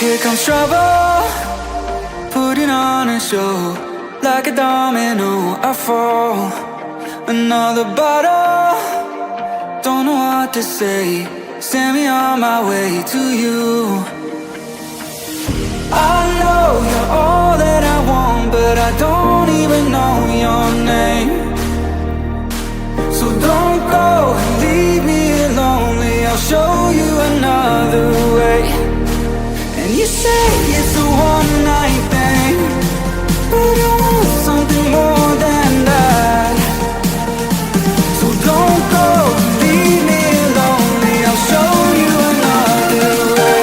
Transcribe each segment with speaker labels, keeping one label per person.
Speaker 1: Here comes trouble, putting on a show. Like a domino, I fall. Another bottle, don't know what to say. Send me on my way to you. I know you're all that I want, but I don't even know your name. So don't go and leave me lonely, I'll show you another way. And you say it's a one-night thing, but I want something more than that. So don't go and leave me lonely, I'll show you another way.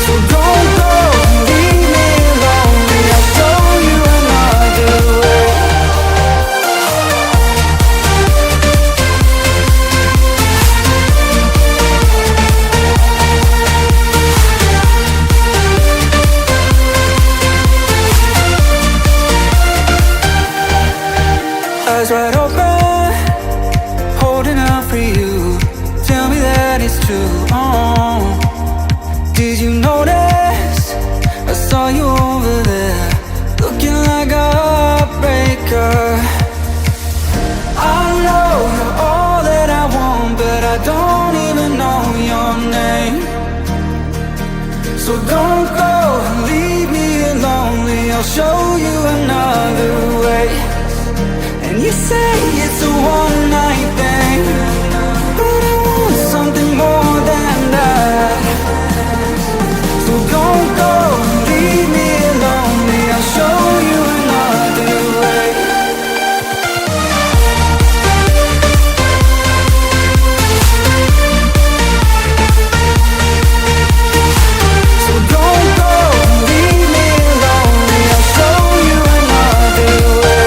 Speaker 1: So don't go and leave me lonely, I'll show you another way. Eyes wide open, holding out for you. Tell me that it's true. Oh, did you notice? I saw you over there, looking like a heartbreaker. I know you're all that I want, but I don't even know your name. So don't go and leave me lonely, I'll show you another way. And you say it's a one-night thing, but I want something more than that. So don't go and leave me lonely, I'll show you another way. So don't go and leave me lonely, I'll show you another way.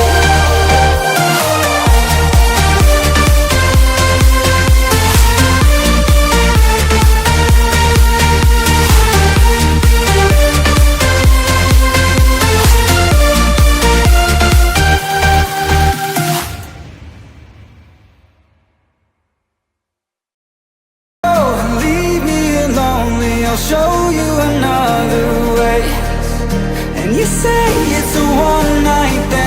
Speaker 1: Leave me lonely, I'll show you another way. And you say it's a one-night thing,